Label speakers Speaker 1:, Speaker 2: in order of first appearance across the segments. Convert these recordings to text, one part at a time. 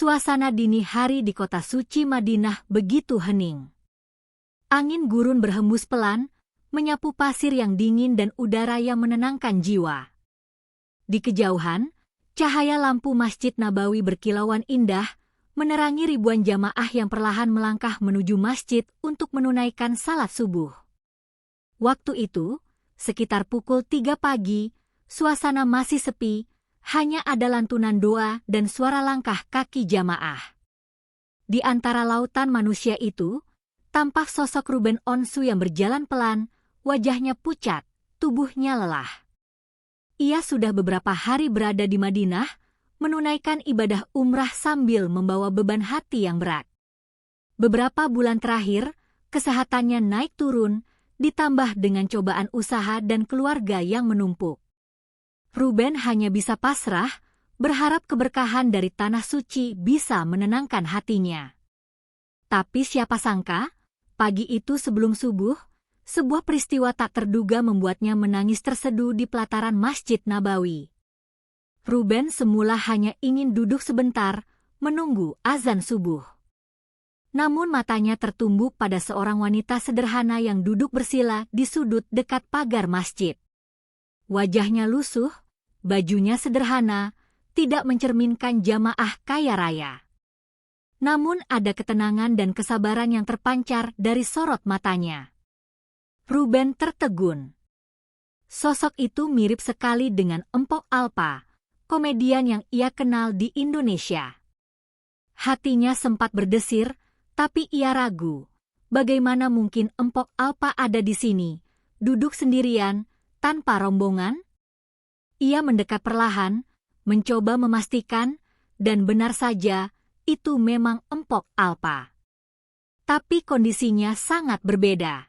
Speaker 1: Suasana dini hari di kota suci Madinah begitu hening. Angin gurun berhembus pelan, menyapu pasir yang dingin dan udara yang menenangkan jiwa. Di kejauhan, cahaya lampu Masjid Nabawi berkilauan indah, menerangi ribuan jamaah yang perlahan melangkah menuju masjid untuk menunaikan salat subuh. Waktu itu, sekitar pukul 3 pagi, suasana masih sepi, hanya ada lantunan doa dan suara langkah kaki jamaah. Di antara lautan manusia itu, tampak sosok Ruben Onsu yang berjalan pelan, wajahnya pucat, tubuhnya lelah. Ia sudah beberapa hari berada di Madinah, menunaikan ibadah umrah sambil membawa beban hati yang berat. Beberapa bulan terakhir, kesehatannya naik turun, ditambah dengan cobaan usaha dan keluarga yang menumpuk. Ruben hanya bisa pasrah, berharap keberkahan dari tanah suci bisa menenangkan hatinya. Tapi siapa sangka, pagi itu sebelum subuh, sebuah peristiwa tak terduga membuatnya menangis terseduh di pelataran Masjid Nabawi. Ruben semula hanya ingin duduk sebentar, menunggu azan subuh. Namun matanya tertumbuk pada seorang wanita sederhana yang duduk bersila di sudut dekat pagar masjid. Wajahnya lusuh, bajunya sederhana, tidak mencerminkan jamaah kaya raya. Namun ada ketenangan dan kesabaran yang terpancar dari sorot matanya. Ruben tertegun. Sosok itu mirip sekali dengan Empok Alpa, komedian yang ia kenal di Indonesia. Hatinya sempat berdesir, tapi ia ragu. Bagaimana mungkin Empok Alpa ada di sini, duduk sendirian, tanpa rombongan? Ia mendekat perlahan, mencoba memastikan, dan benar saja, itu memang Empok Alpa. Tapi kondisinya sangat berbeda.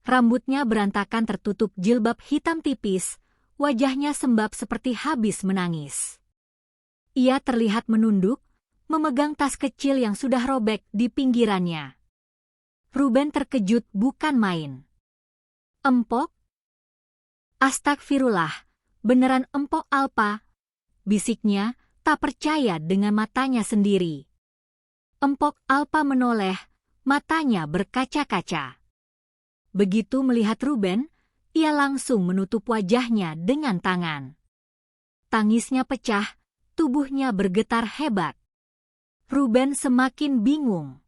Speaker 1: Rambutnya berantakan tertutup jilbab hitam tipis, wajahnya sembab seperti habis menangis. Ia terlihat menunduk, memegang tas kecil yang sudah robek di pinggirannya. Ruben terkejut bukan main. Empok? Astagfirullah, beneran Empok Alpa? Bisiknya, tak percaya dengan matanya sendiri. Empok Alpa menoleh, matanya berkaca-kaca. Begitu melihat Ruben, ia langsung menutup wajahnya dengan tangan. Tangisnya pecah, tubuhnya bergetar hebat. Ruben semakin bingung.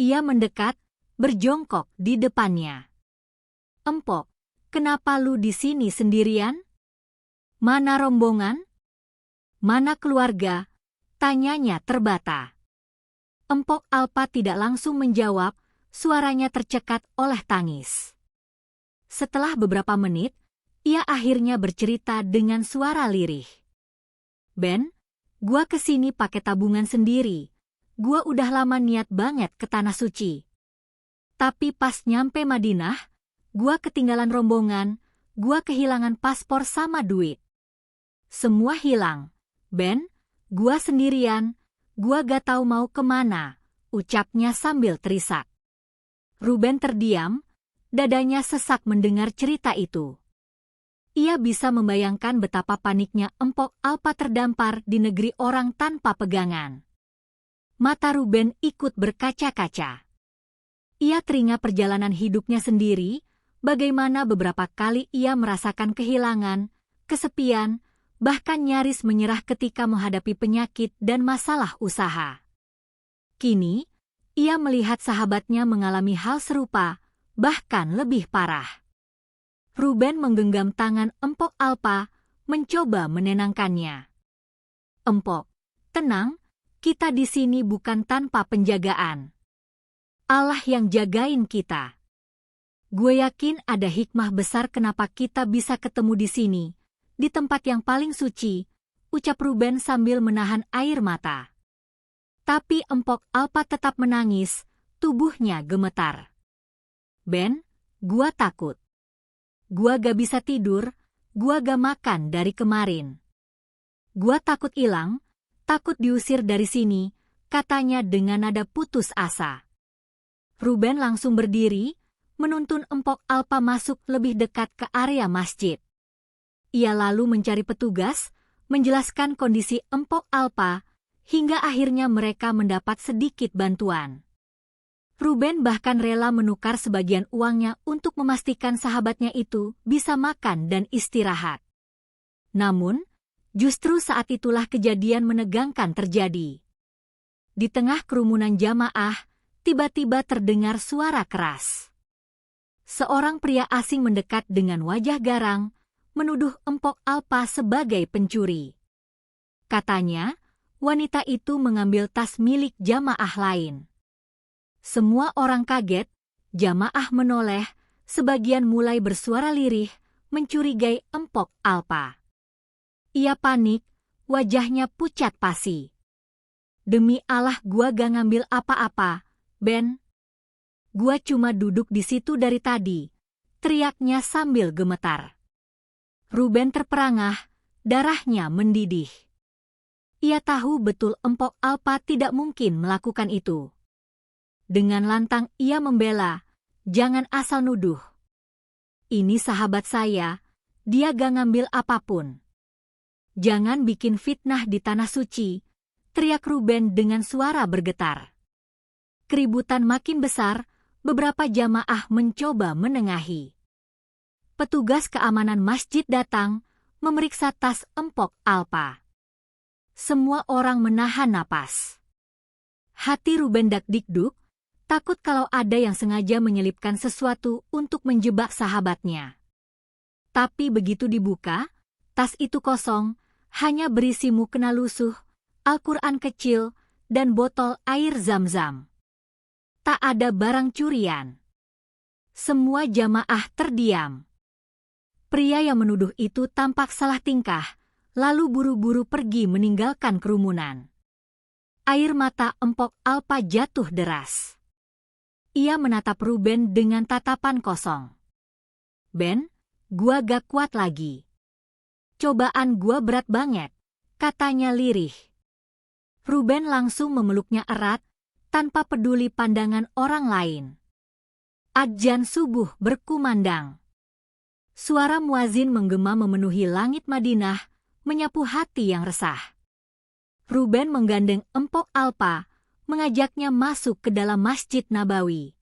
Speaker 1: Ia mendekat, berjongkok di depannya. Empok, kenapa lu di sini sendirian? Mana rombongan? Mana keluarga? Tanyanya terbata. Empok Alpa tidak langsung menjawab, suaranya tercekat oleh tangis. Setelah beberapa menit, ia akhirnya bercerita dengan suara lirih. Ben, gua kesini pakai tabungan sendiri. Gua udah lama niat banget ke Tanah Suci. Tapi pas nyampe Madinah, gua ketinggalan rombongan, gua kehilangan paspor sama duit. Semua hilang. Ben, gua sendirian, gua gak tahu mau kemana, ucapnya sambil terisak. Ruben terdiam, dadanya sesak mendengar cerita itu. Ia bisa membayangkan betapa paniknya Empok Alpa terdampar di negeri orang tanpa pegangan. Mata Ruben ikut berkaca-kaca. Ia teringat perjalanan hidupnya sendiri, bagaimana beberapa kali ia merasakan kehilangan, kesepian, bahkan nyaris menyerah ketika menghadapi penyakit dan masalah usaha. Kini, ia melihat sahabatnya mengalami hal serupa, bahkan lebih parah. Ruben menggenggam tangan Empok Alpa, mencoba menenangkannya. Empok, tenang, kita di sini bukan tanpa penjagaan. Allah yang jagain kita. Gue yakin ada hikmah besar kenapa kita bisa ketemu di sini, di tempat yang paling suci, ucap Ruben sambil menahan air mata. Tapi Empok Alpa tetap menangis, tubuhnya gemetar. Ben, gua takut. Gua gak bisa tidur, gua gak makan dari kemarin. Gua takut hilang, takut diusir dari sini, katanya dengan nada putus asa. Ruben langsung berdiri, menuntun Empok Alpa masuk lebih dekat ke area masjid. Ia lalu mencari petugas, menjelaskan kondisi Empok Alpa, hingga akhirnya mereka mendapat sedikit bantuan. Ruben bahkan rela menukar sebagian uangnya untuk memastikan sahabatnya itu bisa makan dan istirahat. Namun, justru saat itulah kejadian menegangkan terjadi. Di tengah kerumunan jamaah, tiba-tiba terdengar suara keras. Seorang pria asing mendekat dengan wajah garang, menuduh Empok Alpa sebagai pencuri. Katanya, wanita itu mengambil tas milik jamaah lain. Semua orang kaget, jamaah menoleh, sebagian mulai bersuara lirih, mencurigai Empok Alpa. Ia panik, wajahnya pucat pasi. Demi Allah gua gak ngambil apa-apa, Ben. Gua cuma duduk di situ dari tadi, teriaknya sambil gemetar. Ruben terperangah, darahnya mendidih. Ia tahu betul Empok Alpa tidak mungkin melakukan itu. Dengan lantang ia membela, jangan asal nuduh. Ini sahabat saya, dia gak ngambil apapun. Jangan bikin fitnah di tanah suci, teriak Ruben dengan suara bergetar. Keributan makin besar, beberapa jamaah mencoba menengahi. Petugas keamanan masjid datang, memeriksa tas Empok Alpa. Semua orang menahan napas. Hati Ruben dak-dikduk, takut kalau ada yang sengaja menyelipkan sesuatu untuk menjebak sahabatnya. Tapi begitu dibuka, tas itu kosong, hanya berisi mukena lusuh, Al-Quran kecil, dan botol air zam-zam. Tak ada barang curian. Semua jamaah terdiam. Pria yang menuduh itu tampak salah tingkah, lalu buru-buru pergi meninggalkan kerumunan. Air mata Empok Alpa jatuh deras. Ia menatap Ruben dengan tatapan kosong. Ben, gua gak kuat lagi. Cobaan gua berat banget, katanya lirih. Ruben langsung memeluknya erat, tanpa peduli pandangan orang lain. Adzan subuh berkumandang. Suara muazin menggema memenuhi langit Madinah, menyapu hati yang resah. Ruben menggandeng Empok Alpa, mengajaknya masuk ke dalam Masjid Nabawi.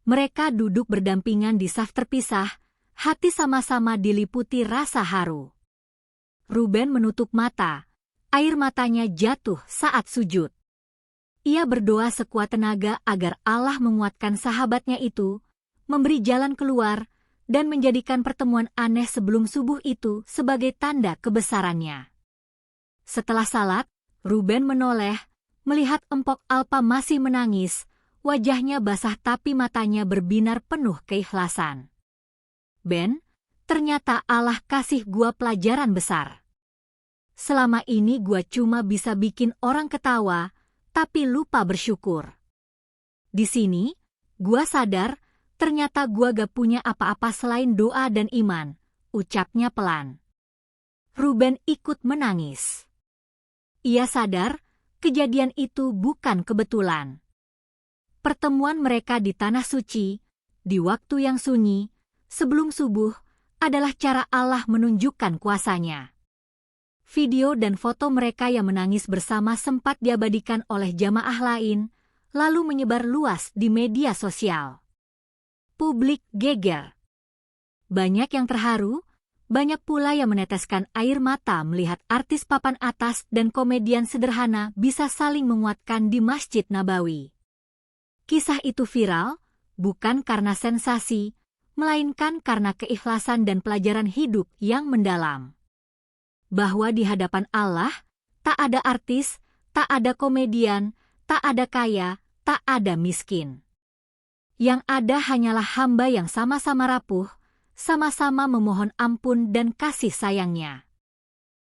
Speaker 1: Mereka duduk berdampingan di saf terpisah, hati sama-sama diliputi rasa haru. Ruben menutup mata, air matanya jatuh saat sujud. Ia berdoa sekuat tenaga agar Allah menguatkan sahabatnya itu, memberi jalan keluar, dan menjadikan pertemuan aneh sebelum subuh itu sebagai tanda kebesarannya. Setelah salat, Ruben menoleh, melihat Empok Alpa masih menangis, wajahnya basah tapi matanya berbinar penuh keikhlasan. Ben, ternyata Allah kasih gua pelajaran besar. Selama ini gua cuma bisa bikin orang ketawa, tapi lupa bersyukur. Di sini, gua sadar, ternyata gua gak punya apa-apa selain doa dan iman, ucapnya pelan. Ruben ikut menangis. Ia sadar, kejadian itu bukan kebetulan. Pertemuan mereka di Tanah Suci, di waktu yang sunyi, sebelum subuh, adalah cara Allah menunjukkan kuasanya. Video dan foto mereka yang menangis bersama sempat diabadikan oleh jamaah lain, lalu menyebar luas di media sosial. Publik geger. Banyak yang terharu, banyak pula yang meneteskan air mata melihat artis papan atas dan komedian sederhana bisa saling menguatkan di Masjid Nabawi. Kisah itu viral, bukan karena sensasi, melainkan karena keikhlasan dan pelajaran hidup yang mendalam. Bahwa di hadapan Allah, tak ada artis, tak ada komedian, tak ada kaya, tak ada miskin. Yang ada hanyalah hamba yang sama-sama rapuh, sama-sama memohon ampun dan kasih sayangnya.